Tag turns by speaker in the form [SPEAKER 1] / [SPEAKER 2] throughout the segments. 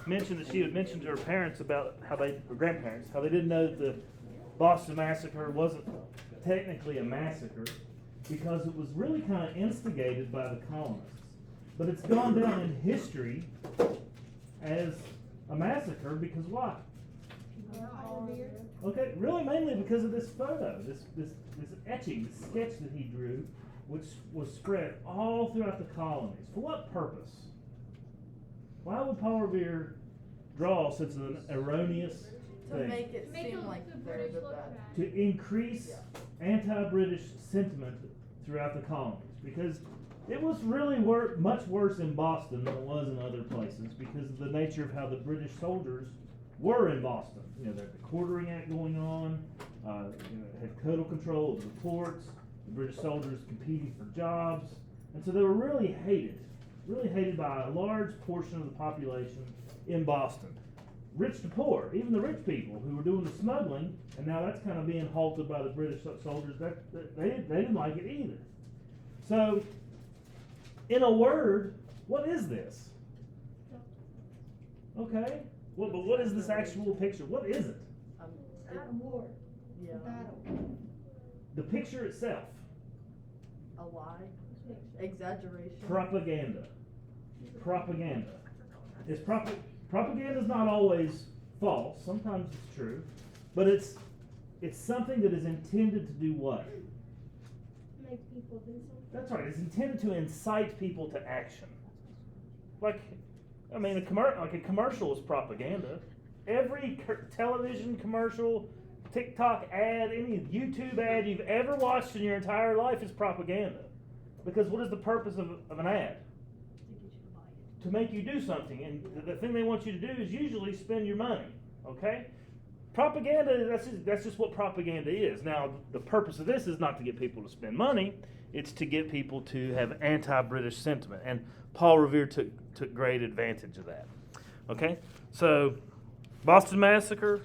[SPEAKER 1] mentioned that she had mentioned to her parents about her grandparents, how they didn't know that the Boston Massacre wasn't technically a massacre because it was really kind of instigated by the colonists. But it's gone down in history as a massacre because why? Okay, really mainly because of this photo, this etching, this sketch that he drew, which was spread all throughout the colonies. For what purpose? Why would Paul Revere draw such an erroneous
[SPEAKER 2] To
[SPEAKER 1] thing?
[SPEAKER 2] make it seem like
[SPEAKER 3] the
[SPEAKER 2] they're
[SPEAKER 3] British
[SPEAKER 2] the
[SPEAKER 3] look
[SPEAKER 2] bad.
[SPEAKER 3] bad.
[SPEAKER 1] To increase anti-British sentiment throughout the colonies, because it was really much worse in Boston than it was in other places because of the nature of how the British soldiers were in Boston. You know, they had the Quartering Act going on, had total control of the ports, the British soldiers competing for jobs, and so they were really hated by a large portion of the population in Boston. Rich to poor, even the rich people who were doing the smuggling, and now that's kind of being halted by the British soldiers, they didn't like it either. So, in a word, what is this? Okay, well, but what is this actual picture? What is it?
[SPEAKER 4] War.
[SPEAKER 2] Yeah.
[SPEAKER 4] Battle.
[SPEAKER 1] The picture itself.
[SPEAKER 2] A lie. Exaggeration.
[SPEAKER 1] Propaganda. Propaganda. Propaganda is not always false. Sometimes it's true, but it's something that is intended to do what?
[SPEAKER 4] Make people do something.
[SPEAKER 1] That's right. It's intended to incite people to action. Like, I mean, a commercial is propaganda. Every television commercial, TikTok ad, any YouTube ad you've ever watched in your entire life is propaganda. Because what is the purpose of an ad? To make you do something, and the thing they want you to do is usually spend your money. Okay? Propaganda, that's just what propaganda is. Now, the purpose of this is not to get people to spend money, it's to get people to have anti-British sentiment. And Paul Revere took great advantage of that. Okay? So, Boston Massacre,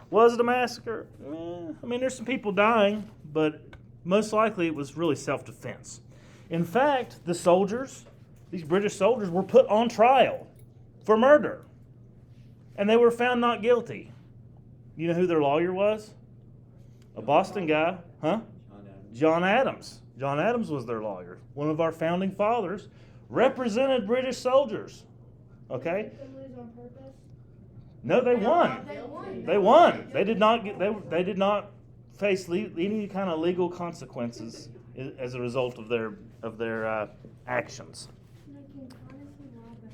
[SPEAKER 1] was it a massacre? I mean, there's some people dying, but most likely it was really self-defense. In fact, these British soldiers were put on trial for murder. And they were found not guilty. You know who their lawyer was? A Boston guy. Huh? John Adams. John Adams was their lawyer. One of our founding fathers represented British soldiers. Okay?
[SPEAKER 4] Did they lose on purpose?
[SPEAKER 1] No, they won.
[SPEAKER 2] They won.
[SPEAKER 1] They won. They did not they did not face any kind of legal consequences as a result of their actions.
[SPEAKER 4] They can honestly lie about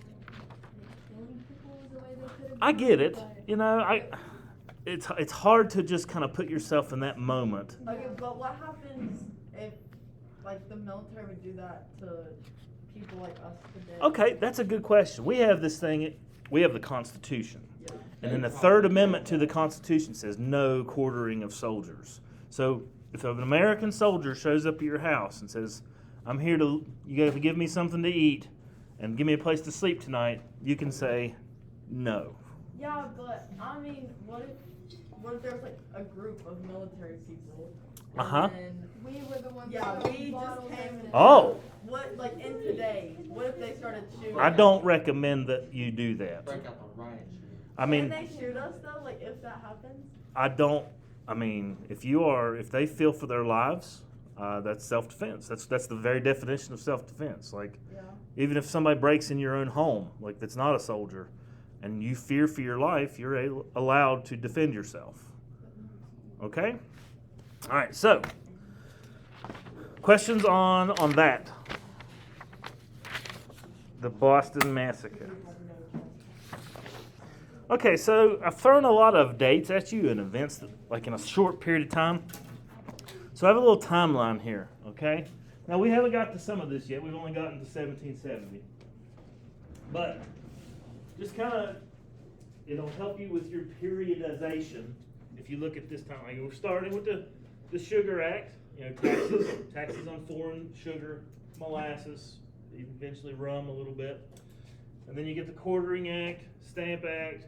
[SPEAKER 4] killing people the way they could have.
[SPEAKER 1] I get it.
[SPEAKER 4] but-
[SPEAKER 1] You know, it's hard to just kind of put yourself in that moment.
[SPEAKER 2] Okay, but what happens if, like, the military would do that to people like us today?
[SPEAKER 1] Okay, that's a good question. We have the Constitution.
[SPEAKER 2] Yeah.
[SPEAKER 1] And then the Third Amendment to the Constitution says no quartering of soldiers. So if an American soldier shows up at your house and says, I'm here you got to give me something to eat and give me a place to sleep tonight, you can say no.
[SPEAKER 2] Yeah, but I mean, what if there's like a group of military people? and
[SPEAKER 1] Uh-huh.
[SPEAKER 2] then-
[SPEAKER 4] We were the ones
[SPEAKER 2] Yeah,
[SPEAKER 4] that
[SPEAKER 2] we just
[SPEAKER 4] bottles
[SPEAKER 2] came.
[SPEAKER 4] and-
[SPEAKER 1] Oh,
[SPEAKER 2] What, like, in today? What if they started shooting?
[SPEAKER 1] I don't recommend that you do that.
[SPEAKER 5] Break out the riot sheet.
[SPEAKER 1] I mean,
[SPEAKER 2] Can they shoot us though? Like, if that happens?
[SPEAKER 1] if they feel for their lives, that's self-defense. That's the very definition of self-defense. Like,
[SPEAKER 2] Yeah.
[SPEAKER 1] even if somebody breaks in your own home, like that's not a soldier, and you fear for your life, you're allowed to defend yourself. Okay? All right, so questions on that. The Boston Massacre. Okay, so I've thrown a lot of dates at you and events that, like in a short period of time. So I have a little timeline here, okay? Now we haven't got to some of this yet. We've only gotten to 1770. But just kind of, it'll help you with your periodization if you look at this time. Like we're starting with the Sugar Act, taxes on foreign sugar, molasses, eventually rum a little bit. And then you get the Quartering Act, Stamp Act.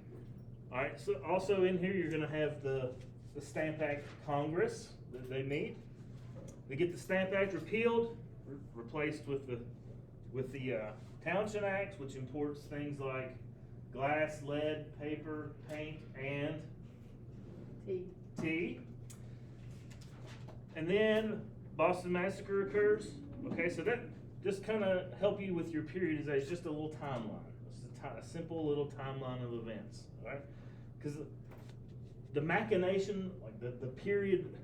[SPEAKER 1] All right, so also in here you're going to have the Stamp Act Congress that they meet. They get the Stamp Act repealed, replaced with the Townshend Act, which imports things like glass, lead, paper, paint, and tea. And then Boston Massacre occurs. Okay, so that just kind of help you with your periodization, just a little timeline. Just a simple little timeline of events, all right? Because the machination, like the period,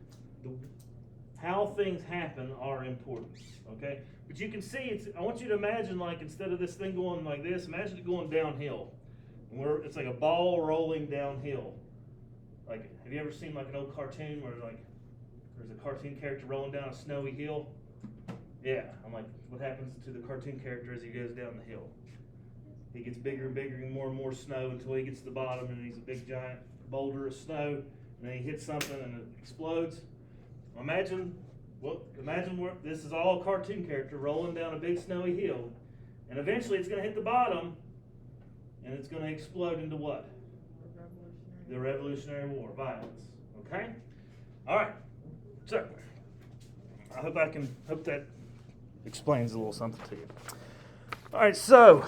[SPEAKER 1] how things happen are important, okay? But you can see, I want you to imagine, like, instead of this thing going like this, imagine it going downhill. It's like a ball rolling downhill. Like, have you ever seen like an old cartoon where like there's a cartoon character rolling down a snowy hill? Yeah, I'm like, what happens to the cartoon character as he goes down the hill? He gets bigger and bigger and more snow until he gets to the bottom and he's a big giant boulder of snow, and then he hits something and it explodes. Imagine where this is all a cartoon character rolling down a big snowy hill, and eventually it's going to hit the bottom, and it's going to explode into what? The Revolutionary War, violence. Okay? All right. So, I hope that explains a little something to you. All right, so,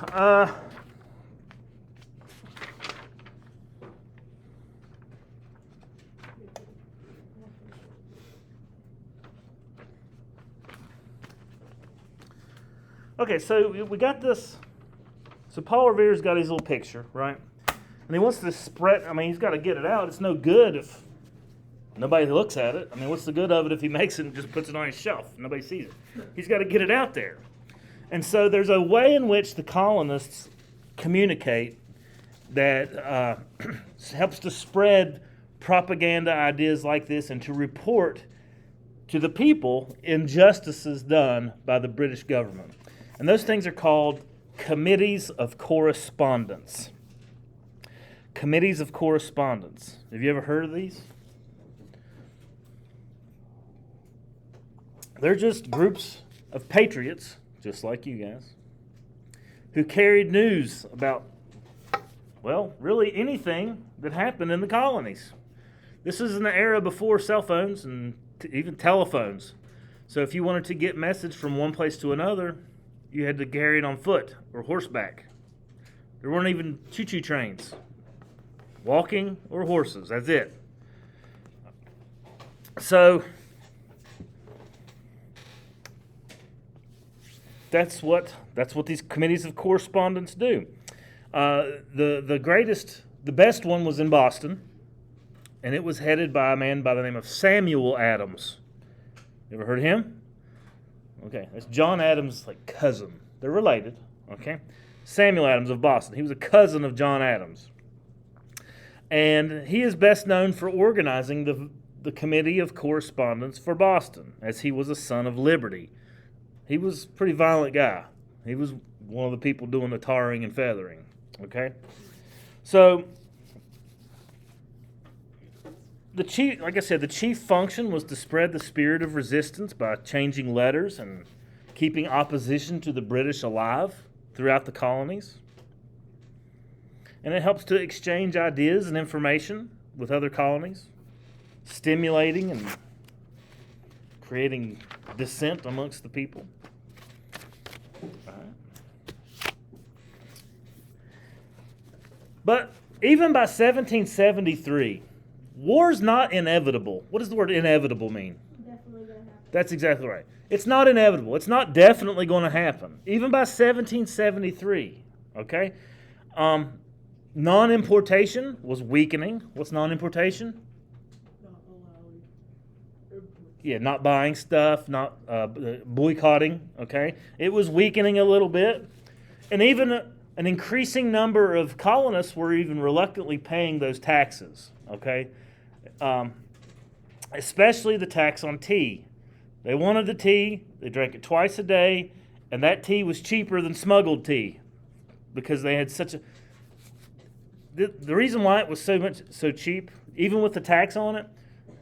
[SPEAKER 1] okay, so we got this. So Paul Revere's got his little picture, right? And he wants to spread, he's got to get it out. It's no good if nobody looks at it. What's the good of it if he makes it and just puts it on his shelf? Nobody sees it. He's got to get it out there. And so there's a way in which the colonists communicate that helps to spread propaganda ideas like this and to report to the people injustices done by the British government. And those things are called committees of correspondence. Committees of correspondence. Have you ever heard of these? They're just groups of patriots, just like you guys, who carried news about, well, really anything that happened in the colonies. This is in the era before cell phones and even telephones. So if you wanted to get message from one place to another, you had to carry it on foot or horseback. There weren't even choo-choo trains. Walking or horses, that's it. So that's what these committees of correspondence do. The best one was in Boston, and it was headed by a man by the name of Samuel Adams. You ever heard of him? Okay, that's John Adams' cousin. They're related. Okay, Samuel Adams of Boston. He was a cousin of John Adams. And he is best known for organizing the Committee of Correspondence for Boston, as he was a son of liberty. He was a pretty violent guy. He was one of the people doing the tarring and feathering. Okay? So, the chief function was to spread the spirit of resistance by changing letters and keeping opposition to the British alive throughout the colonies. And it helps to exchange ideas and information with other colonies, stimulating and creating dissent amongst the people. But even by 1773, war's not inevitable. What does the word inevitable mean?
[SPEAKER 4] Definitely gonna happen.
[SPEAKER 1] That's exactly right. It's not inevitable. It's not definitely going to happen. Even by 1773, okay? Non-importation was weakening. What's non-importation?
[SPEAKER 2] Not allowing.
[SPEAKER 1] Yeah, not buying stuff, not boycotting, okay? It was weakening a little bit. And even an increasing number of colonists were even reluctantly paying those taxes, okay? Especially the tax on tea. They wanted the tea, they drank it twice a day, and that tea was cheaper than smuggled tea because they had such a... The reason why it was so cheap, even with the tax on it,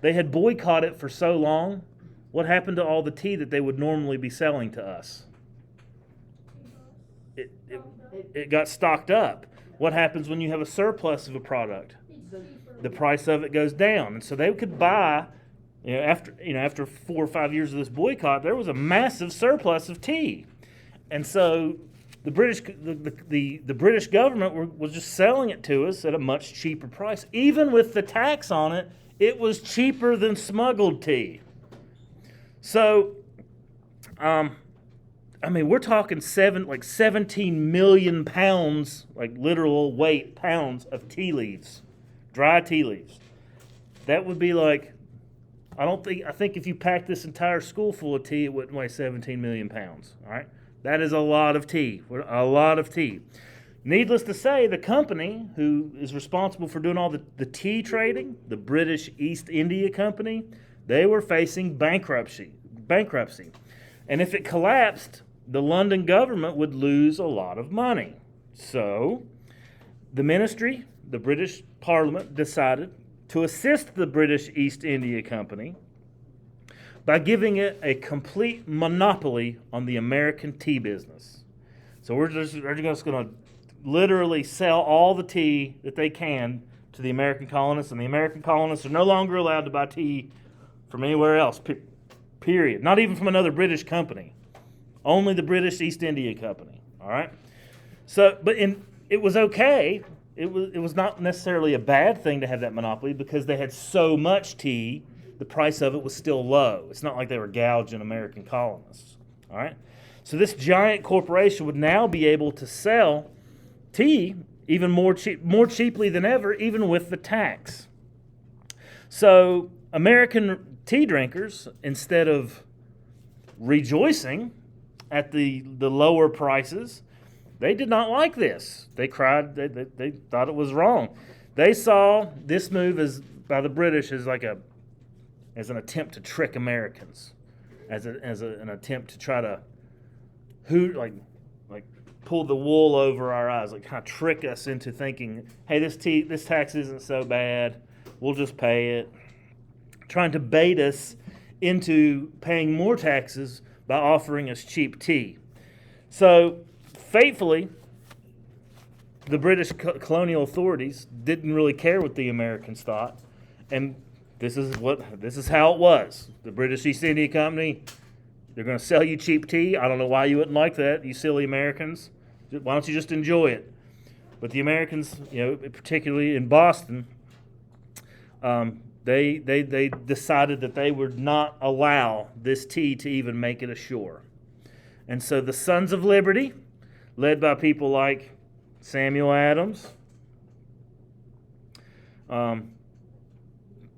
[SPEAKER 1] they had boycotted it for so long. What happened to all the tea that they would normally be selling to us? It got stocked up. What happens when you have a surplus of a product? The price of it goes down. And so they could buy, after 4 or 5 years of this boycott, there was a massive surplus of tea. And so the British government was just selling it to us at a much cheaper price. Even with the tax on it, it was cheaper than smuggled tea. So, we're talking 17 million pounds, like literal weight pounds of tea leaves, dry tea leaves. That would be like, I think if you packed this entire school full of tea, it wouldn't weigh 17 million pounds. All right, that is a lot of tea. A lot of tea. Needless to say, the company who is responsible for doing all the tea trading, the British East India Company, they were facing bankruptcy. And if it collapsed, the London government would lose a lot of money. So, the ministry, the British Parliament, decided to assist the British East India Company by giving it a complete monopoly on the American tea business. So we're just going to literally sell all the tea that they can to the American colonists, and the American colonists are no longer allowed to buy tea from anywhere else, period. Not even from another British company. Only the British East India Company, all right? So, it was okay. It was not necessarily a bad thing to have that monopoly because they had so much tea, the price of it was still low. It's not like they were gouging American colonists, all right? So this giant corporation would now be able to sell tea even more cheaply than ever, even with the tax. So American tea drinkers, instead of rejoicing at the lower prices, they did not like this. They cried. They thought it was wrong. They saw this move by the British as an attempt to trick Americans, as an attempt to try to pull the wool over our eyes, like kind of trick us into thinking, hey, this tax isn't so bad. We'll just pay it. Trying to bait us into paying more taxes by offering us cheap tea. So, fatefully, the British colonial authorities didn't really care what the Americans thought, and this is how it was. The British East India Company, they're going to sell you cheap tea. I don't know why you wouldn't like that, you silly Americans. Why don't you just enjoy it? But the Americans, particularly in Boston, they decided that they would not allow this tea to even make it ashore. And so the Sons of Liberty, led by people like Samuel Adams,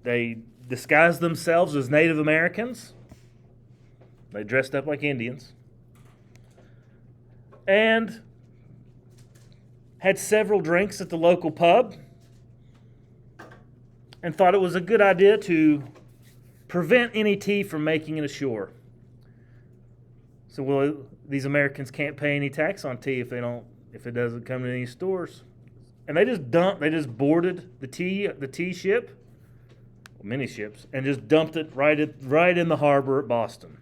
[SPEAKER 1] they disguised themselves as Native Americans. They dressed up like Indians. And had several drinks at the local pub and thought it was a good idea to prevent any tea from making it ashore. So, these Americans can't pay any tax on tea if it doesn't come to any stores. And they just boarded the tea ship, many ships, and just dumped it right in the harbor at Boston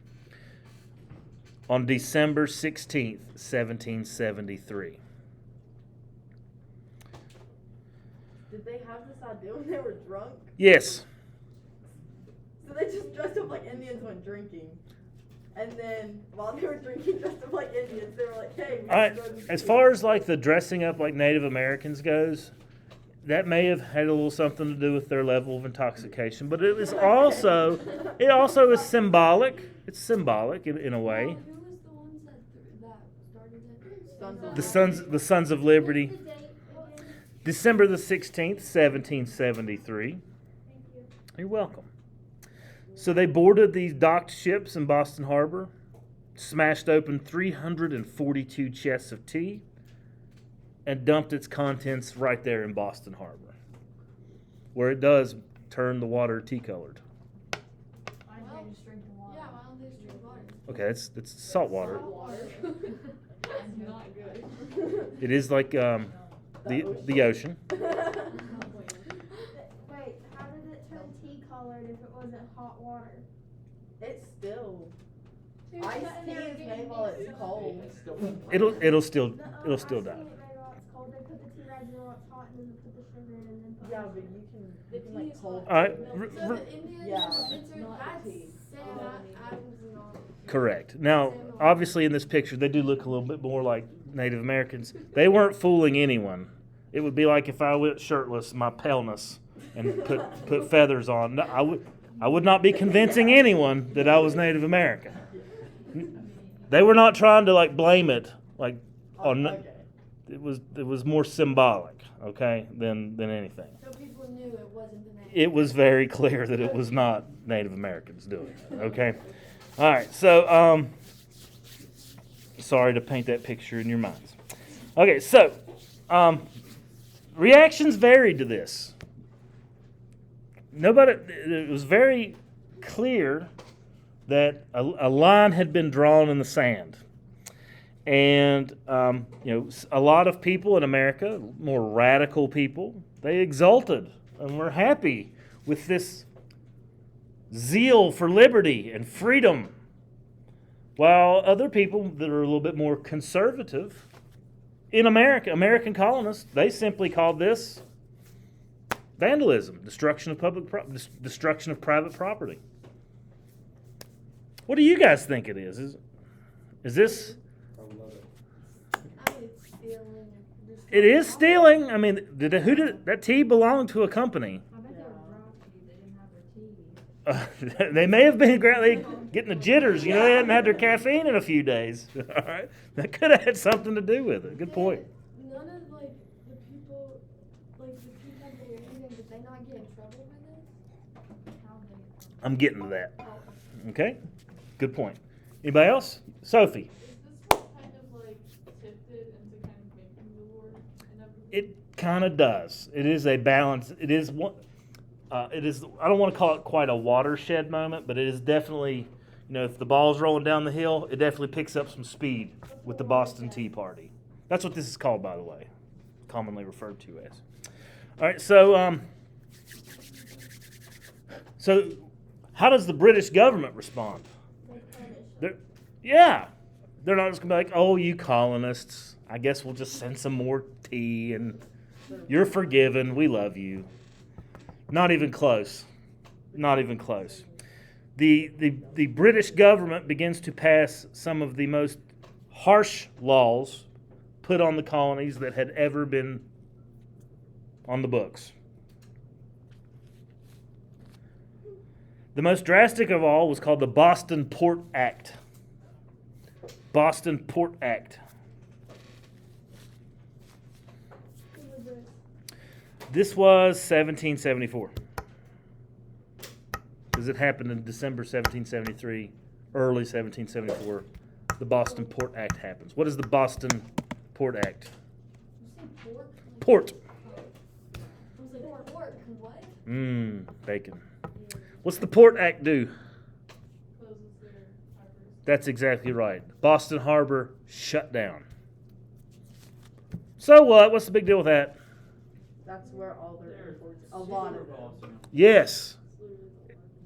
[SPEAKER 1] on December 16th, 1773.
[SPEAKER 2] Did they have this idea when they were drunk?
[SPEAKER 1] Yes.
[SPEAKER 2] So they just dressed up like Indians when drinking. And then while they were drinking dressed up like Indians, they were like, hey, we can go to
[SPEAKER 1] as far as like the dressing up like Native Americans goes, that may have had a little something to do with their level of intoxication, but it also is symbolic. It's symbolic in a way.
[SPEAKER 4] Who was the ones that started it?
[SPEAKER 2] Sons
[SPEAKER 1] The Sons of Liberty.
[SPEAKER 4] What's the date again?
[SPEAKER 1] December the 16th, 1773.
[SPEAKER 4] Thank you.
[SPEAKER 1] You're welcome. So they boarded these docked ships in Boston Harbor, smashed open 342 chests of tea, and dumped its contents right there in Boston Harbor, where it does turn the water tea-colored.
[SPEAKER 2] Why don't they just drink the water?
[SPEAKER 4] Yeah, why don't they just drink water?
[SPEAKER 1] Okay, it's salt water.
[SPEAKER 2] That's not good.
[SPEAKER 1] It is like the ocean.
[SPEAKER 3] Wait, how did it turn tea colored if it wasn't hot water?
[SPEAKER 2] It's still.
[SPEAKER 4] Dude,
[SPEAKER 2] Iced
[SPEAKER 4] sitting
[SPEAKER 2] tea
[SPEAKER 4] there
[SPEAKER 2] is
[SPEAKER 4] getting
[SPEAKER 2] made while
[SPEAKER 4] mixed
[SPEAKER 2] it's
[SPEAKER 4] up.
[SPEAKER 2] cold.
[SPEAKER 1] It'll still die.
[SPEAKER 3] Iced tea ain't made while it's cold. They put the tea right in while it's hot and then they put the sugar in and then put
[SPEAKER 2] Yeah,
[SPEAKER 3] ice
[SPEAKER 2] but
[SPEAKER 3] in.
[SPEAKER 2] you can
[SPEAKER 4] tea
[SPEAKER 2] like
[SPEAKER 4] is
[SPEAKER 2] cold.
[SPEAKER 4] hot.
[SPEAKER 1] All right.
[SPEAKER 4] So the Indians,
[SPEAKER 2] Yeah.
[SPEAKER 4] that's Sam Adams and all.
[SPEAKER 1] Correct. Now, obviously, in this picture, they do look a little bit more like Native Americans. They weren't fooling anyone. It would be like if I went shirtless, my paleness, and put feathers on. No, I would not be convincing anyone that I was Native American. They were not trying to like blame it like on.
[SPEAKER 2] Okay.
[SPEAKER 1] It was more symbolic, okay, than anything.
[SPEAKER 4] So people knew it wasn't the name.
[SPEAKER 1] It was very clear that it was not Native Americans doing it, okay? All right, so sorry to paint that picture in your minds. Okay, so reactions varied to this. It was very clear that a line had been drawn in the sand. And, a lot of people in America, more radical people, they exulted and were happy with this zeal for liberty and freedom. While other people that are a little bit more conservative in America, American colonists, they simply called this vandalism, destruction of destruction of private property. What do you guys think it is? Is this?
[SPEAKER 4] I mean, it's stealing.
[SPEAKER 1] It is stealing. I mean, that tea belonged to a company?
[SPEAKER 4] I bet they were drunk. They didn't have their tea.
[SPEAKER 1] They may have been getting the jitters. They hadn't had their caffeine in a few days. All right, that could have had something to do with it. Good point.
[SPEAKER 4] None of the people that are using, did they not get in trouble with this? How they?
[SPEAKER 1] I'm getting to that. Okay, good point. Anybody else? Sophie.
[SPEAKER 5] Is this what kind of like shifted into kind of making the war inevitable?
[SPEAKER 1] It kind of does. It is a balance. It is one. It is. I don't want to call it quite a watershed moment, but it is definitely. If the ball's rolling down the hill, it definitely picks up some speed with the Boston Tea Party. That's what this is called, by the way, commonly referred to as. All right. So how does the British government respond? They're not just gonna be like, "Oh, you colonists, I guess we'll just send some more tea and you're forgiven. We love you." Not even close. Not even close. The British government begins to pass some of the most harsh laws put on the colonies that had ever been on the books. The most drastic of all was called the Boston Port Act. Boston Port Act. This was 1774. Because it happened in December 1773, early 1774. The Boston Port Act happens. What is the Boston Port Act?
[SPEAKER 4] You say pork?
[SPEAKER 1] Port.
[SPEAKER 4] I was like, pork, what?
[SPEAKER 1] Bacon. What's the Port Act do?
[SPEAKER 5] Closes their harbors.
[SPEAKER 1] That's exactly right. Boston Harbor shut down. So what? What's the big deal with that?
[SPEAKER 2] That's where all their imports, a lot of it.
[SPEAKER 1] Yes.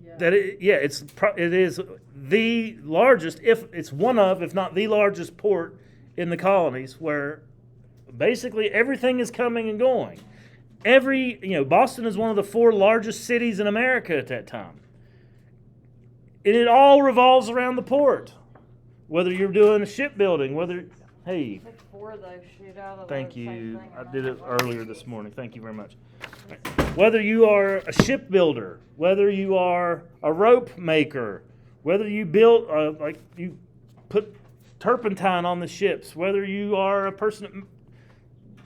[SPEAKER 2] Yeah.
[SPEAKER 1] It is the largest, if it's one of, if not the largest port in the colonies, where basically everything is coming and going. Boston is one of the 4 largest cities in America at that time. And it all revolves around the port. Whether you're doing shipbuilding, hey,
[SPEAKER 6] Like 4 of those shoot out of
[SPEAKER 1] thank
[SPEAKER 6] the same
[SPEAKER 1] you.
[SPEAKER 6] thing
[SPEAKER 1] I
[SPEAKER 6] and
[SPEAKER 1] did it
[SPEAKER 6] that's
[SPEAKER 1] earlier this morning. Thank you very much. Whether you are a shipbuilder, whether you are a rope maker, whether you build, you put turpentine on the ships, whether you are a person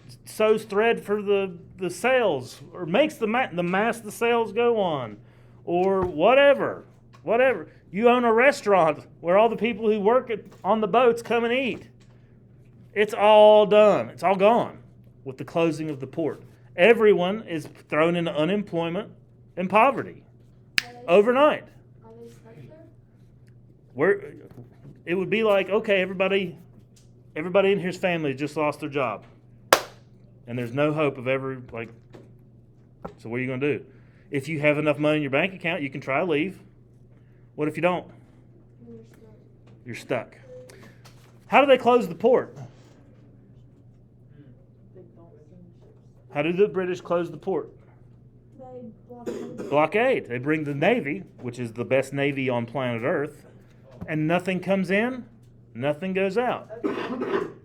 [SPEAKER 1] that sews thread for the sails or makes the mast the sails go on, or whatever. You own a restaurant where all the people who work on the boats come and eat. It's all done. It's all gone with the closing of the port. Everyone is thrown into unemployment and poverty overnight.
[SPEAKER 4] Are they stuck there?
[SPEAKER 1] Where it would be like, okay, everybody in here's family just lost their job, and there's no hope of ever So what are you going to do? If you have enough money in your bank account, you can try to leave. What if you don't? You're stuck. How do they close the port? How do the British close the port?
[SPEAKER 3] They blockade.
[SPEAKER 1] Blockade. They bring the Navy, which is the best Navy on planet Earth, and nothing comes in, nothing goes out.
[SPEAKER 2] That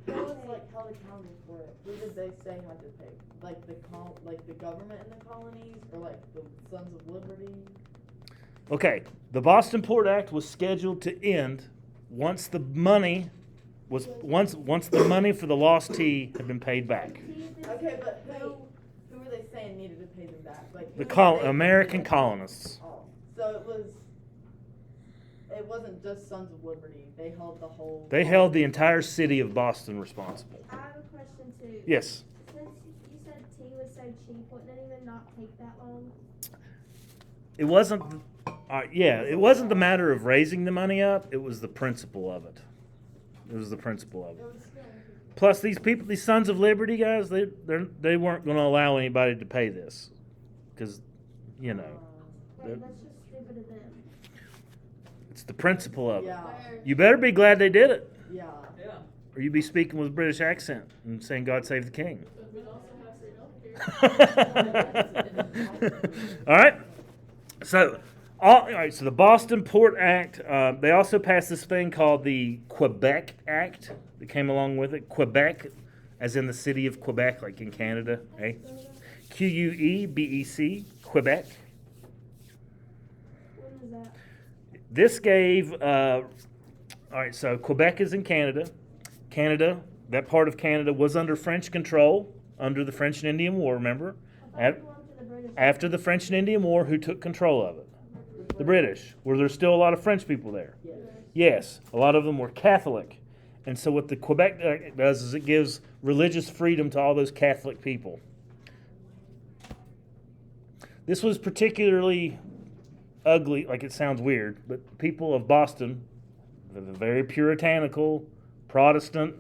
[SPEAKER 2] was like they say had to pay? Like the government in the colonies, or like the Sons of Liberty?
[SPEAKER 1] Okay, the Boston Port Act was scheduled to end once the money once the money for the lost tea had been paid back.
[SPEAKER 2] Okay, but who were they saying needed to pay them back? Like
[SPEAKER 1] The
[SPEAKER 2] who were they
[SPEAKER 1] American
[SPEAKER 2] paying?
[SPEAKER 1] colonists.
[SPEAKER 2] Oh, so it wasn't just Sons of Liberty. They held the whole.
[SPEAKER 1] They held the entire city of Boston responsible.
[SPEAKER 3] I have a question too.
[SPEAKER 1] Yes.
[SPEAKER 3] Since you said tea was so cheap, wouldn't it even not take that long?
[SPEAKER 1] It wasn't. It wasn't the matter of raising the money up. It was the principle of it. It was the principle of it. Plus, these people, these Sons of Liberty guys, they weren't going to allow anybody to pay this, because, you know,
[SPEAKER 3] Wait, that's just stupid of them.
[SPEAKER 1] it's the principle of it.
[SPEAKER 2] Yeah.
[SPEAKER 1] You better be glad they did it,
[SPEAKER 2] Yeah.
[SPEAKER 1] or you'd be speaking with a British accent and saying "God save the King."
[SPEAKER 5] But we'd also have free healthcare.
[SPEAKER 1] All right. So, all right. So the Boston Port Act. They also passed this thing called the Quebec Act that came along with it. Quebec, as in the city of Quebec, like in Canada. Eh? Quebec. Quebec.
[SPEAKER 3] When was that?
[SPEAKER 1] This gave. All right. So Quebec is in Canada. Canada. That part of Canada was under French control under the French and Indian War. Remember?
[SPEAKER 3] I thought it belonged to the British.
[SPEAKER 1] After the French and Indian War, who took control of it? The British. Were there still a lot of French people there?
[SPEAKER 2] Yes.
[SPEAKER 1] Yes. A lot of them were Catholic. And so what the Quebec Act does is it gives religious freedom to all those Catholic people. This was particularly ugly, like it sounds weird, but people of Boston, the very puritanical, Protestant,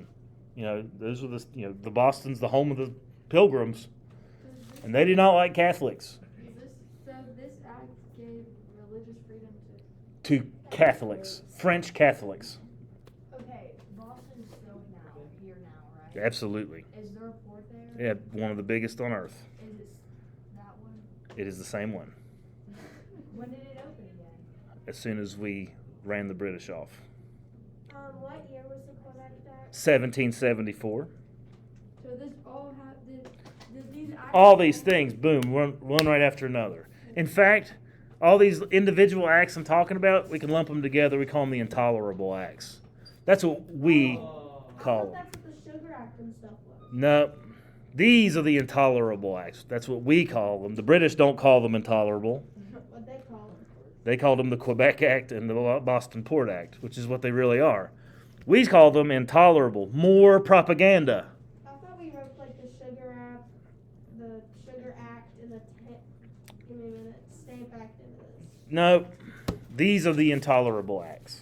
[SPEAKER 1] those were the Boston's the home of the Pilgrims, and they did not like Catholics.
[SPEAKER 4] This act gave religious freedom
[SPEAKER 1] To Catholics, French Catholics.
[SPEAKER 4] Okay, Boston's still here now, right?
[SPEAKER 1] Absolutely.
[SPEAKER 4] Is there a port there?
[SPEAKER 1] Yeah, one of the biggest on earth.
[SPEAKER 4] Is it that one?
[SPEAKER 1] It is the same one.
[SPEAKER 4] When did it open again?
[SPEAKER 1] As soon as we ran the British off.
[SPEAKER 3] What year was the Quebec Act?
[SPEAKER 1] 1774.
[SPEAKER 4] So this all did these acts
[SPEAKER 1] All these things, boom, one right after another. In fact, all these individual acts I'm talking about, we can lump them together. We call them the intolerable acts. That's what we
[SPEAKER 3] I
[SPEAKER 1] call
[SPEAKER 3] thought
[SPEAKER 1] them.
[SPEAKER 3] that's what the Sugar Act and stuff was.
[SPEAKER 1] No, these are the intolerable acts. That's what we call them. The British don't call them intolerable.
[SPEAKER 3] What they call them.
[SPEAKER 1] They called them the Quebec Act and the Boston Port Act, which is what they really are. We call them intolerable. More propaganda.
[SPEAKER 3] I thought we wrote like the Sugar Act, and the give me a minute, Stamp Act into this.
[SPEAKER 1] No, these are the intolerable acts.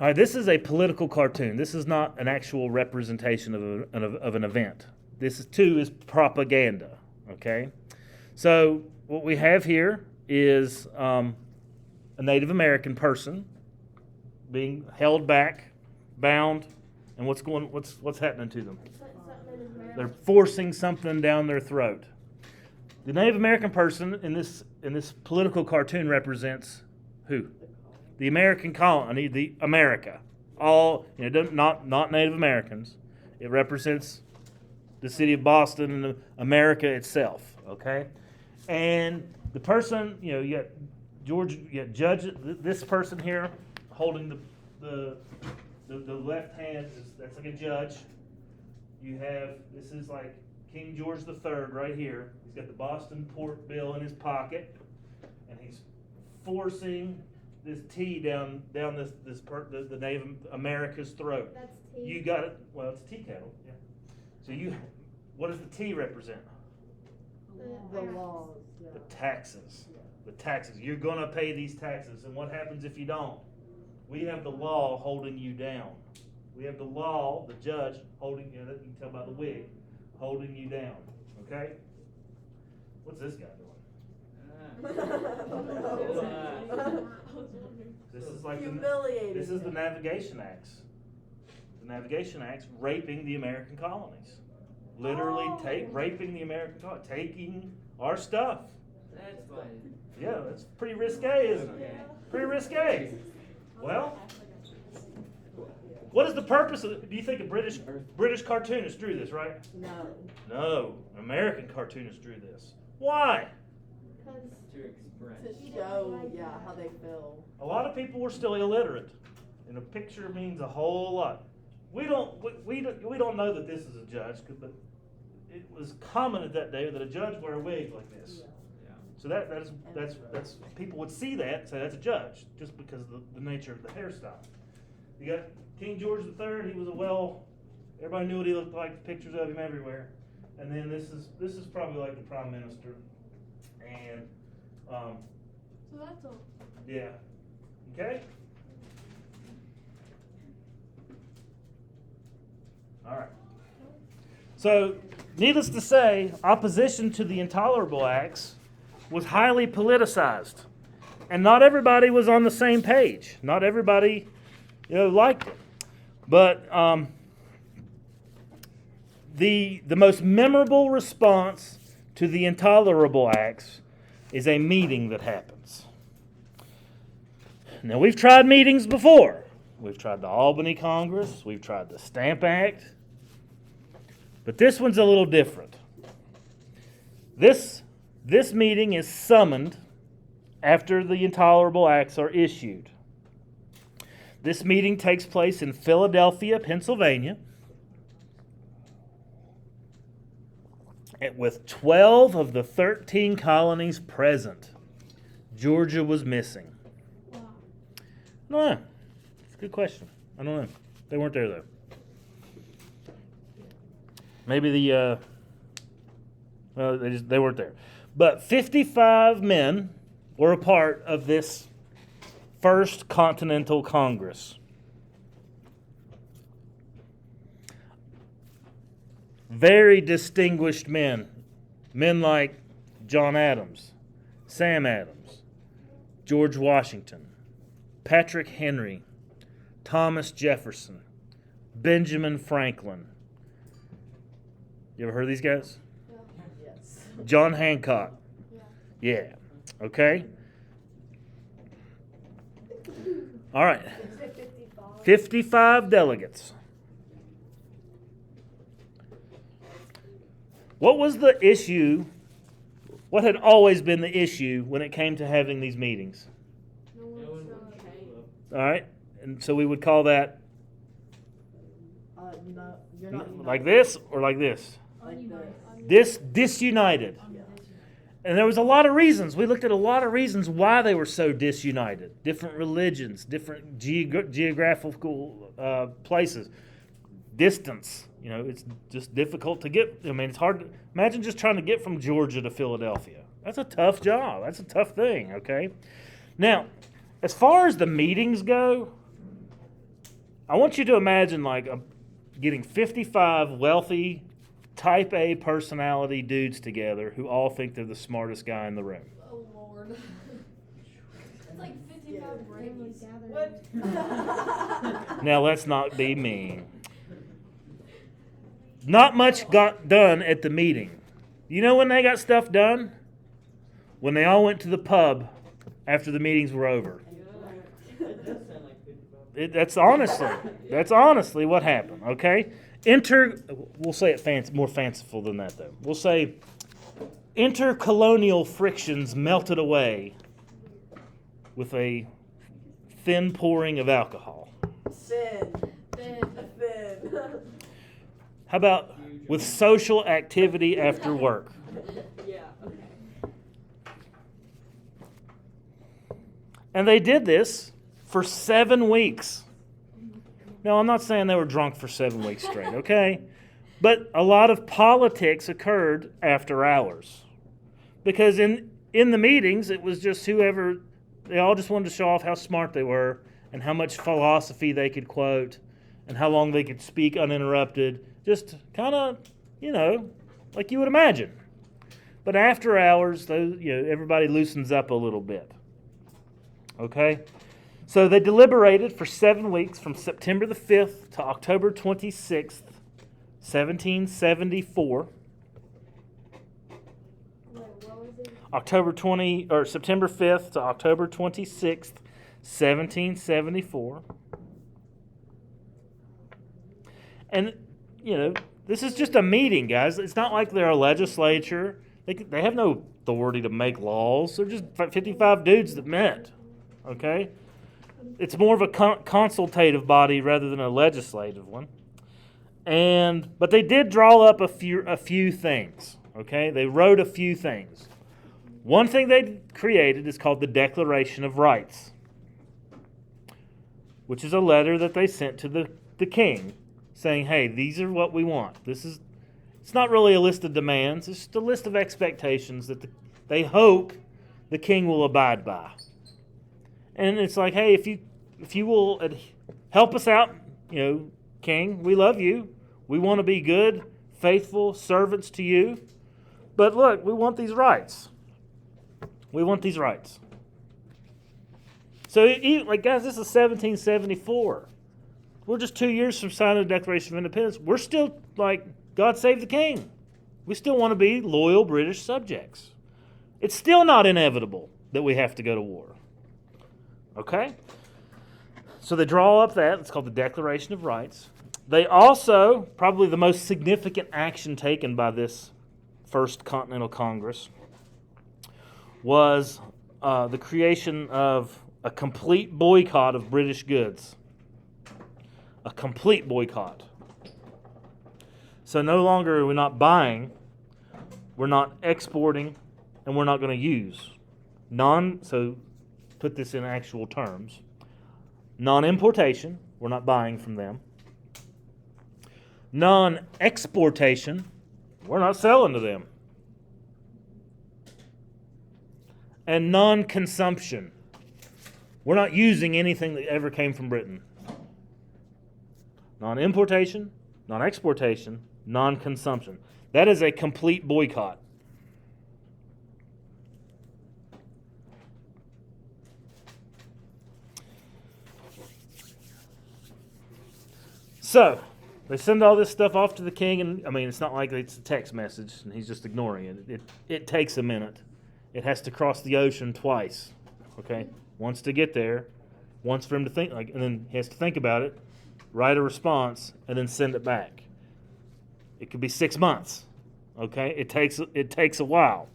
[SPEAKER 1] All right, this is a political cartoon. This is not an actual representation of an event. This too is propaganda. Okay, so what we have here is a Native American person being held back, bound, and what's happening to them? They're forcing something down their throat. The Native American person in this political cartoon represents who? The American colony, the America. All not Native Americans. It represents the city of Boston and America itself. Okay, and the person, you got George, you got Judge. This person here holding the left hand that's like a judge. You have, this is like King George III right here. He's got the Boston Port Bill in his pocket, and he's forcing this tea down the Native America's throat.
[SPEAKER 3] That's tea.
[SPEAKER 1] You got it. Well, it's a tea kettle. Yeah. So what does the tea represent?
[SPEAKER 2] The laws. Yeah.
[SPEAKER 1] The taxes. The taxes. You're gonna pay these taxes, and what happens if you don't? We have the law holding you down. We have the law, the judge holding you. You can tell by the wig, holding you down. Okay. What's this guy doing? This is like
[SPEAKER 2] humiliating.
[SPEAKER 1] this is the Navigation Acts. The Navigation Acts raping the American colonies. Literally raping the American colonies, taking our stuff.
[SPEAKER 7] That's funny.
[SPEAKER 1] Yeah, that's pretty risque, isn't it? Pretty risque. Well, What is the purpose of? Do you think a British cartoonist drew this? Right?
[SPEAKER 2] No.
[SPEAKER 1] No, an American cartoonist drew this. Why?
[SPEAKER 3] Because
[SPEAKER 7] To express.
[SPEAKER 2] To show, how they feel.
[SPEAKER 1] A lot of people were still illiterate, and a picture means a whole lot. We don't know that this is a judge, but it was common at that day that a judge wear a wig like this.
[SPEAKER 7] Yeah.
[SPEAKER 1] So that's people would see that and say that's a judge just because of the nature of the hairstyle. You got King George III. He was everybody knew what he looked like. Pictures of him everywhere. And then this is probably like the prime minister. And
[SPEAKER 4] So that's all.
[SPEAKER 1] yeah, okay. All right. So, needless to say, opposition to the Intolerable Acts was highly politicized. And not everybody was on the same page. Not everybody, liked it. But the most memorable response to the Intolerable Acts is a meeting that happens. Now, we've tried meetings before. We've tried the Albany Congress. We've tried the Stamp Act. But this one's a little different. This meeting is summoned after the Intolerable Acts are issued. This meeting takes place in Philadelphia, Pennsylvania, with 12 of the 13 colonies present. Georgia was missing.
[SPEAKER 3] wow.
[SPEAKER 1] I don't know. It's a good question. I don't know. They weren't there, though. Maybe they weren't there. But 55 men were a part of this First Continental Congress. Very distinguished men. Men like John Adams, Sam Adams, George Washington, Patrick Henry, Thomas Jefferson, Benjamin Franklin. You ever heard of these guys?
[SPEAKER 2] Yes.
[SPEAKER 1] John Hancock. Yeah. Okay. All right. 55 delegates. What was the issue? What had always been the issue when it came to having these meetings?
[SPEAKER 4] No one
[SPEAKER 7] No one
[SPEAKER 4] showed
[SPEAKER 7] would
[SPEAKER 4] up.
[SPEAKER 7] show up.
[SPEAKER 1] All right. And so we would call that
[SPEAKER 2] No, you're not united.
[SPEAKER 1] like this or like this?
[SPEAKER 2] Like
[SPEAKER 1] This disunited. And there was a lot of reasons. We looked at a lot of reasons why they were so disunited. Different religions, different geographical places, distance. It's just difficult to get. It's hard to imagine just trying to get from Georgia to Philadelphia. That's a tough job. That's a tough thing, okay? Now, as far as the meetings go, I want you to imagine getting 55 wealthy, type A personality dudes together who all think they're the smartest guy in the room.
[SPEAKER 4] Oh Lord. It's like 55
[SPEAKER 3] Family
[SPEAKER 4] brains.
[SPEAKER 3] gathering.
[SPEAKER 7] What?
[SPEAKER 1] Now, let's not be mean. Not much got done at the meeting. You know when they got stuff done? When they all went to the pub after the meetings were over.
[SPEAKER 7] That does sound like 55.
[SPEAKER 1] That's honestly what happened, okay? We'll say it more fanciful than that, though. We'll say intercolonial frictions melted away with a thin pouring of alcohol.
[SPEAKER 2] Sin.
[SPEAKER 4] Then
[SPEAKER 2] Sin.
[SPEAKER 1] How about with social activity after work?
[SPEAKER 2] Yeah, okay.
[SPEAKER 1] And they did this for 7 weeks. Now, I'm not saying they were drunk for 7 weeks straight, okay? But a lot of politics occurred after hours. Because in the meetings, it was just they all just wanted to show off how smart they were and how much philosophy they could quote and how long they could speak uninterrupted. Just kind of, like you would imagine. But after hours, everybody loosens up a little bit. Okay? So they deliberated for 7 weeks from September the 5th to October 26th, 1774.
[SPEAKER 3] Wait, what was it?
[SPEAKER 1] September 5th to October 26th, 1774. And, this is just a meeting, guys. It's not like they're a legislature. They have no authority to make laws. They're just 55 dudes that met, okay? It's more of a consultative body rather than a legislative one. But they did draw up a few things, okay? They wrote a few things. One thing they created is called the Declaration of Rights, which is a letter that they sent to the king saying, hey, these are what we want. It's not really a list of demands. It's just a list of expectations that they hope the king will abide by. And it's like, hey, if you will help us out, king, we love you. We want to be good, faithful servants to you. But look, we want these rights. We want these rights. So, guys, this is 1774. We're just 2 years from signing the Declaration of Independence. We're still God save the king. We still want to be loyal British subjects. It's still not inevitable that we have to go to war. Okay? So they draw up that. It's called the Declaration of Rights. They also, probably the most significant action taken by this First Continental Congress, was the creation of a complete boycott of British goods. A complete boycott. So no longer are we not buying, we're not exporting, and we're not going to use. So put this in actual terms. Non-importation, we're not buying from them. Non-exportation, we're not selling to them. And non-consumption, we're not using anything that ever came from Britain. Non-importation, non-exportation, non-consumption. That is a complete boycott. So, they send all this stuff off to the king, and it's not like it's a text message and he's just ignoring it. It takes a minute. It has to cross the ocean twice. Okay? Once to get there, once for him to think, and then he has to think about it, write a response, and then send it back. It could be 6 months. Okay? It takes a while.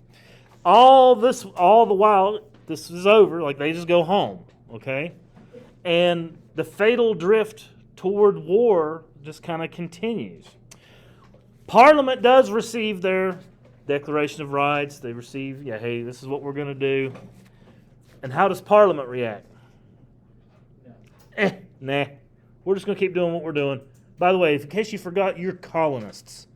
[SPEAKER 1] All the while this is over, they just go home. Okay? And the fatal drift toward war just kind of continues. Parliament does receive their Declaration of Rights. They receive, hey, this is what we're going to do. And how does Parliament react? Nah. We're just going to keep doing what we're doing. By the way, in case you forgot, you're colonists.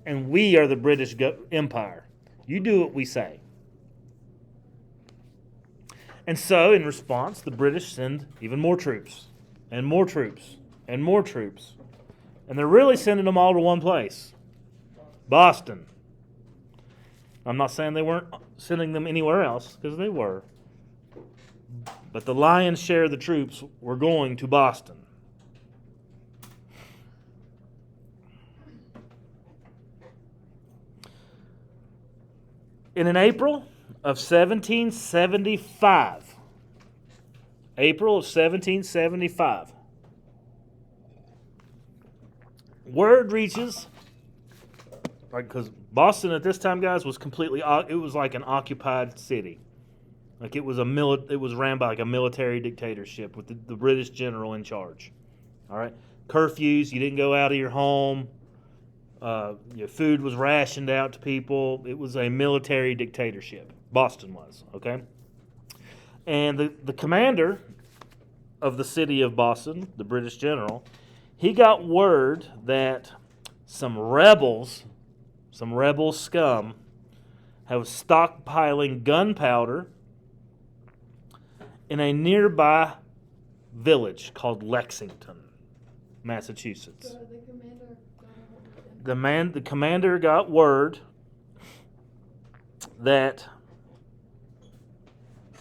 [SPEAKER 1] And we are the British Empire. You do what we say. And so, in response, the British send even more troops. And more troops. And more troops. And they're really sending them all to one place. Boston. I'm not saying they weren't sending them anywhere else, because they were. But the lion's share of the troops were going to Boston. And in April of 1775, word reaches, because Boston at this time, guys, was completely, it was like an occupied city. It was ran by a military dictatorship with the British general in charge. All right, curfews. You didn't go out of your home. Your food was rationed out to people. It was a military dictatorship. Boston was, okay? And the commander of the city of Boston, the British general, he got word that some rebel scum, have stockpiling gunpowder in a nearby village called Lexington, Massachusetts.
[SPEAKER 4] So the commander got a hold of them.
[SPEAKER 1] The commander got word that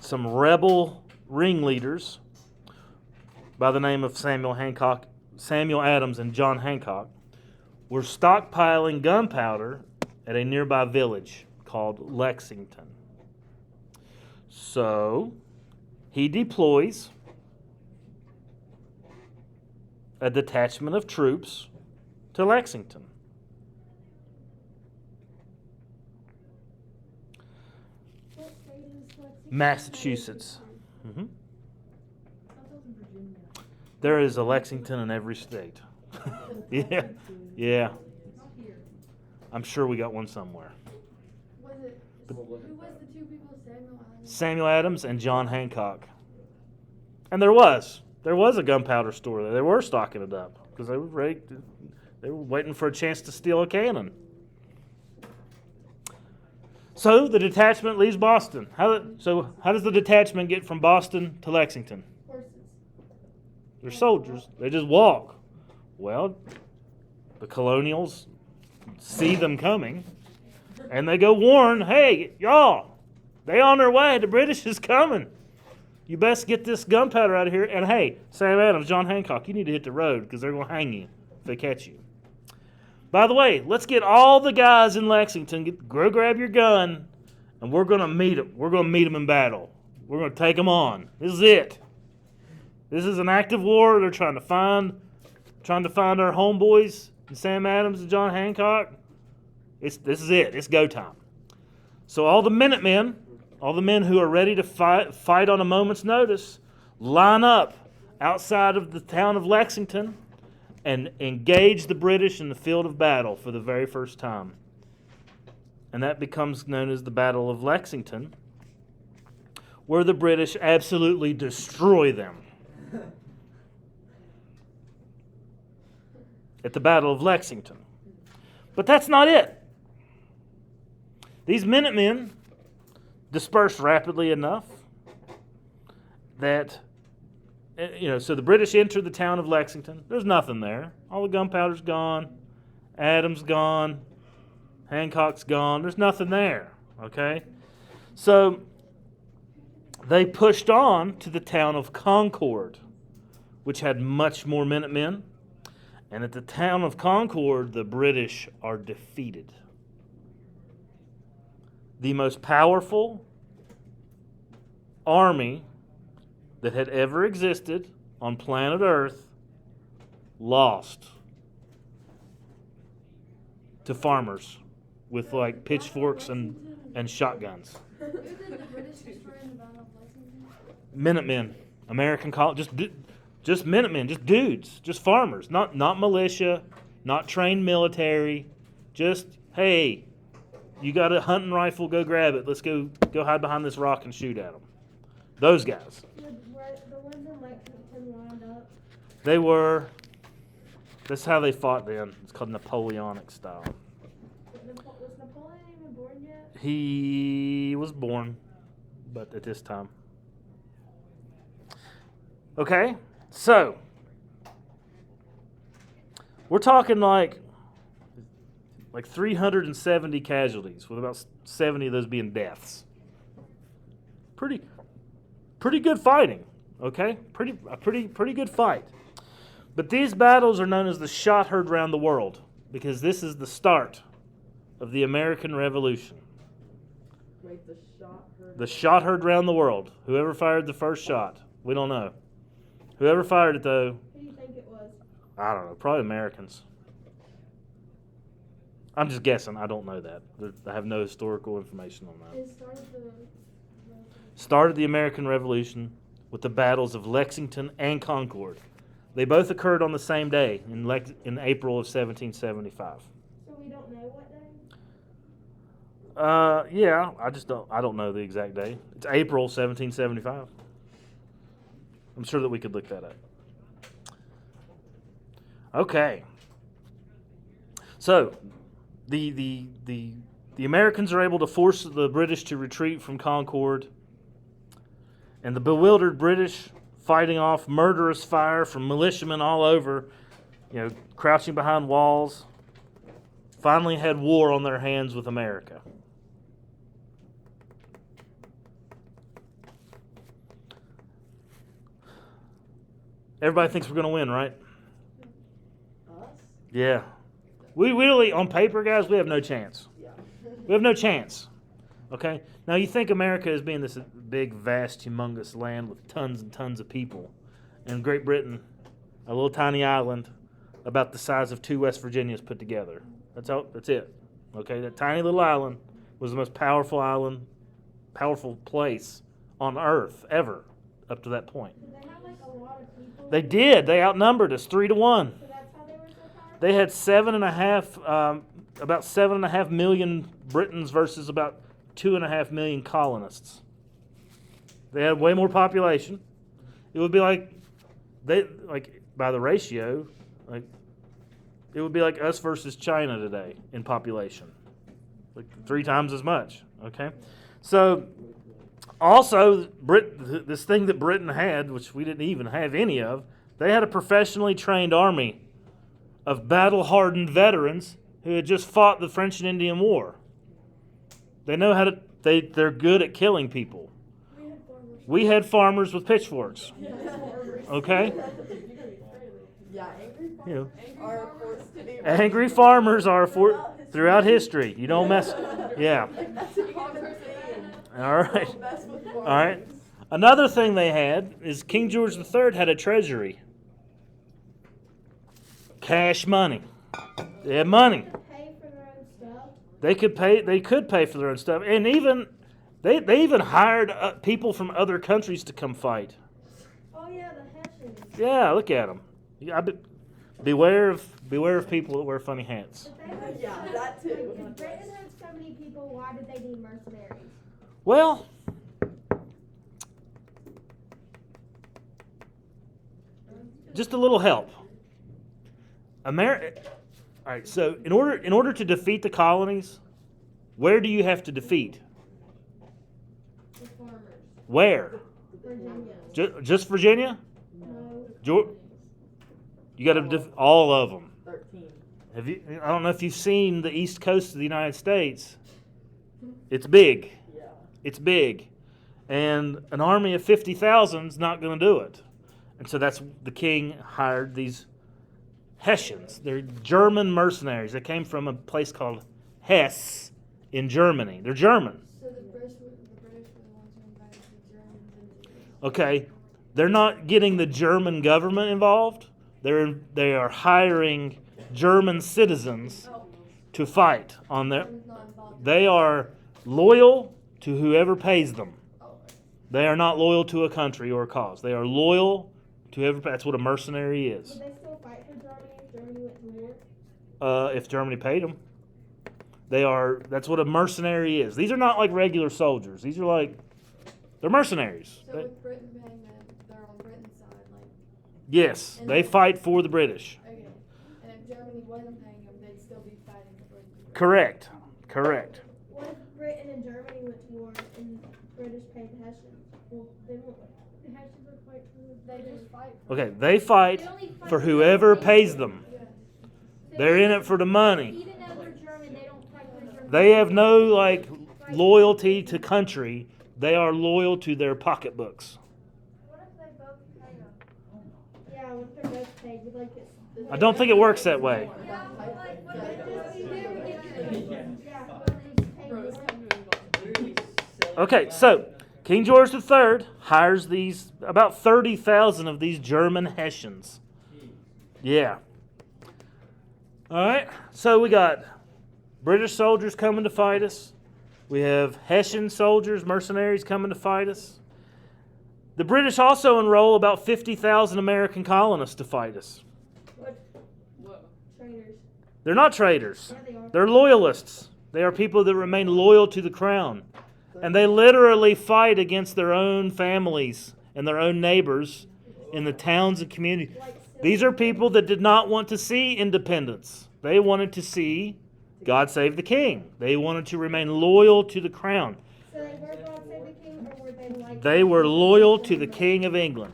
[SPEAKER 1] some rebel ringleaders by the name of Samuel Adams and John Hancock were stockpiling gunpowder at a nearby village called Lexington. So he deploys a detachment of troops to Lexington.
[SPEAKER 3] What state is Lexington?
[SPEAKER 1] Massachusetts. hmm
[SPEAKER 4] I thought it was in Virginia.
[SPEAKER 1] There is a Lexington in every state. Yeah, yeah.
[SPEAKER 4] Not here.
[SPEAKER 1] I'm sure we got one somewhere.
[SPEAKER 4] Was it?
[SPEAKER 1] But-
[SPEAKER 4] Who was the two people? Samuel Adams.
[SPEAKER 1] Samuel Adams and John Hancock. And there was a gunpowder store there. They were stocking it up because they were ready. They were waiting for a chance to steal a cannon. So the detachment leaves Boston. How does the detachment get from Boston to Lexington?
[SPEAKER 3] Horses.
[SPEAKER 1] They're soldiers. They just walk. Well, the colonials see them coming, and they go warn, hey, y'all, they on their way. The British is coming. You best get this gunpowder out of here. And hey, Sam Adams, John Hancock, you need to hit the road because they're going to hang you if they catch you. By the way, let's get all the guys in Lexington, go grab your gun, and we're going to meet them. We're going to meet them in battle. We're going to take them on. This is it. This is an active war. They're trying to find our homeboys, and Sam Adams and John Hancock. This is it. It's go time. So all the Minutemen, all the men who are ready to fight on a moment's notice, line up outside of the town of Lexington and engage the British in the field of battle for the very first time. And that becomes known as the Battle of Lexington, where the British absolutely destroy them. At the Battle of Lexington. But that's not it. These Minutemen dispersed rapidly enough that, so the British enter the town of Lexington. There's nothing there. All the gunpowder's gone. Adams gone. Hancock's gone. There's nothing there. Okay? So they pushed on to the town of Concord, which had much more Minutemen. And at the town of Concord, the British are defeated. The most powerful army that had ever existed on planet Earth lost to farmers with like pitchforks and shotguns.
[SPEAKER 4] Who did the British destroy in the Battle of Lexington?
[SPEAKER 1] Minutemen, American just Minutemen, just dudes, just farmers, not militia, not trained military, just, hey, you got a hunting rifle, go grab it. Let's go hide behind this rock and shoot at them. Those guys.
[SPEAKER 3] The ones in Lexington lined up.
[SPEAKER 1] That's how they fought then. It's called Napoleonic style.
[SPEAKER 3] Was Napoleon even born yet?
[SPEAKER 1] He was born, but at this time. Okay, so we're talking like 370 casualties, with about 70 of those being deaths. Pretty good fighting, okay? A pretty good fight. But these battles are known as the shot heard round the world because this is the start of the American Revolution.
[SPEAKER 2] Wait, the shot heard.
[SPEAKER 1] The shot heard round the world. Whoever fired the first shot, we don't know. Whoever fired it, though,
[SPEAKER 3] Who do you think it was?
[SPEAKER 1] I don't know, probably Americans. I'm just guessing. I don't know that. I have no historical information on that.
[SPEAKER 3] It
[SPEAKER 1] Started the American Revolution with the battles of Lexington and Concord. They both occurred on the same day in April of 1775.
[SPEAKER 3] So we don't know what day?
[SPEAKER 1] Yeah, I don't know the exact day. It's April 1775. I'm sure that we could look that up. Okay. So, the Americans are able to force the British to retreat from Concord, and the bewildered British, fighting off murderous fire from militiamen all over, crouching behind walls, finally had war on their hands with America. Everybody thinks we're going to win, right?
[SPEAKER 2] Us?
[SPEAKER 1] Yeah. We really, on paper, guys, we have no chance.
[SPEAKER 2] Yeah.
[SPEAKER 1] We have no chance. Okay? Now, you think America as being this big, vast, humongous land with tons and tons of people. And Great Britain, a little tiny island about the size of 2 West Virginias put together. That's it. Okay, that tiny little island was the most powerful place on Earth ever up to that point.
[SPEAKER 3] Did they have like a lot of people?
[SPEAKER 1] They did. They outnumbered us 3-1.
[SPEAKER 3] So that's how they were so powerful?
[SPEAKER 1] They had about 7.5 million Britons versus about 2.5 million colonists. They had way more population. It would be like by the ratio, like it would be like us versus China today in population, like 3 times as much. Okay, so also this thing that Britain had, which we didn't even have any of, they had a professionally trained army of battle-hardened veterans who had just fought the French and Indian War. They know how to. They're good at killing people. We had farmers with pitchforks. Okay?
[SPEAKER 2] Yeah,
[SPEAKER 1] You know,
[SPEAKER 2] are forced to be
[SPEAKER 1] angry farmers are throughout history. You don't mess. Yeah.
[SPEAKER 2] That's a common theme.
[SPEAKER 1] All right.
[SPEAKER 2] Don't mess with
[SPEAKER 1] All right.
[SPEAKER 2] farmers.
[SPEAKER 1] Another thing they had is King George III had a treasury. Cash money. They had money.
[SPEAKER 3] Pay for their own stuff.
[SPEAKER 1] They could pay for their own stuff, and even they even hired people from other countries to come fight.
[SPEAKER 3] Oh yeah, the Hessians.
[SPEAKER 1] Yeah, look at them. Beware of people that wear funny hats.
[SPEAKER 3] If they had
[SPEAKER 2] Yeah, that too.
[SPEAKER 3] If Britain had so many people, why did they need mercenaries?
[SPEAKER 1] Well, just a little help. All right. So in order to defeat the colonies, where do you have to defeat?
[SPEAKER 3] The farmers.
[SPEAKER 1] Where?
[SPEAKER 3] Virginia.
[SPEAKER 1] Just Virginia?
[SPEAKER 3] No.
[SPEAKER 1] You got to all of them.
[SPEAKER 2] 13.
[SPEAKER 1] Have you? I don't know if you've seen the east coast of the United States. It's big.
[SPEAKER 2] Yeah.
[SPEAKER 1] It's big, and an army of 50,000 is not going to do it. And so that's the king hired these Hessians. They're German mercenaries. They came from a place called Hesse in Germany. They're German.
[SPEAKER 4] So the British were the ones who invited the Germans into this.
[SPEAKER 1] Okay, they're not getting the German government involved. They are hiring German citizens to fight on their.
[SPEAKER 4] Germans not involved.
[SPEAKER 1] They are loyal to whoever pays them. They are not loyal to a country or a cause. They are loyal to whoever. That's what a mercenary is.
[SPEAKER 3] Would they still fight for Germany if Germany went to war?
[SPEAKER 1] If Germany paid them, they are. That's what a mercenary is. These are not like regular soldiers. These are they're mercenaries.
[SPEAKER 4] So with Britain paying them, they're on Britain's side, like,
[SPEAKER 1] Yes, they fight for the British.
[SPEAKER 4] okay. And if Germany wasn't paying them, they'd still be fighting for Britain.
[SPEAKER 1] Correct.
[SPEAKER 3] What if Britain and Germany went to war and British paid the Hessians? Well, they won't. The Hessians would fight for.
[SPEAKER 4] They just fight.
[SPEAKER 1] Okay, they fight
[SPEAKER 3] They only fight
[SPEAKER 1] for whoever pays them.
[SPEAKER 4] Yeah.
[SPEAKER 1] They're in it for the money.
[SPEAKER 3] Even though they're German, they don't fight for Germany.
[SPEAKER 1] They have no loyalty to country. They are loyal to their pocketbooks.
[SPEAKER 3] What if they both pay them? Yeah, what if they're both paid? Would like it.
[SPEAKER 1] I don't think it works that way.
[SPEAKER 3] Yeah, but like, what if they just yeah,
[SPEAKER 5] Bros,
[SPEAKER 3] paid.
[SPEAKER 5] time to move on.
[SPEAKER 7] Literally selling
[SPEAKER 1] Okay,
[SPEAKER 7] glass.
[SPEAKER 1] so King George III hires about 30,000 of these German Hessians.
[SPEAKER 7] Jeez.
[SPEAKER 1] Yeah. All right, so we got British soldiers coming to fight us. We have Hessian soldiers, mercenaries coming to fight us. The British also enroll about 50,000 American colonists to fight us.
[SPEAKER 5] Whoa.
[SPEAKER 3] Traitors.
[SPEAKER 1] They're not traitors.
[SPEAKER 3] Yeah, they are.
[SPEAKER 1] They're loyalists. They are people that remain loyal to the crown. And they literally fight against their own families and their own neighbors in the towns and communities. These are people that did not want to see independence. They wanted to see God save the king. They wanted to remain loyal to the crown.
[SPEAKER 3] So they were God Save the King, or were they like?
[SPEAKER 1] They were loyal to the King of England.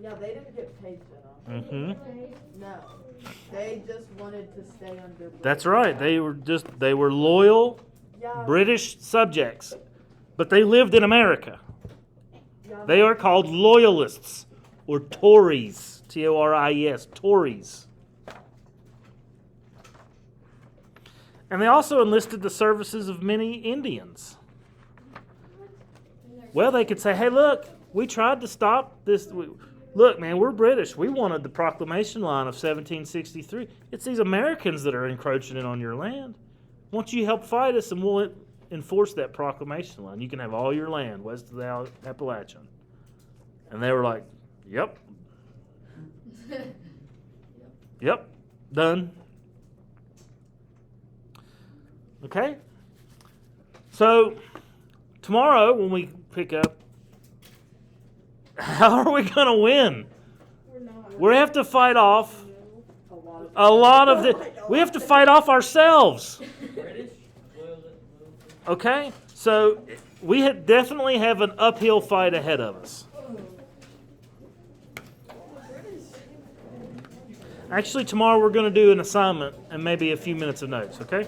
[SPEAKER 2] Yeah, they didn't get paid for them.
[SPEAKER 1] Hmm.
[SPEAKER 2] No. They just wanted to stay under.
[SPEAKER 1] That's right. They were loyal
[SPEAKER 2] Yeah.
[SPEAKER 1] British subjects, but they lived in America.
[SPEAKER 2] Yeah,
[SPEAKER 1] They are called loyalists or Tories. Tories. Tories. And they also enlisted the services of many Indians. Well, they could say, hey, look, we tried to stop this. Look, man, we're British. We wanted the proclamation line of 1763. It's these Americans that are encroaching in on your land. Why don't you help fight us, and we'll enforce that proclamation line. You can have all your land west of the Appalachian. And they were like, yep. Yep, done. Okay? So, tomorrow when we pick up, how are we going to win?
[SPEAKER 3] We're not.
[SPEAKER 1] We have to fight off
[SPEAKER 2] A
[SPEAKER 1] lot of
[SPEAKER 2] Oh
[SPEAKER 1] the.
[SPEAKER 2] my God.
[SPEAKER 1] We have to fight off ourselves.
[SPEAKER 7] British?
[SPEAKER 1] Okay? So, we definitely have an uphill fight ahead of us. Actually, tomorrow we're going to do an assignment and maybe a few minutes of notes, okay?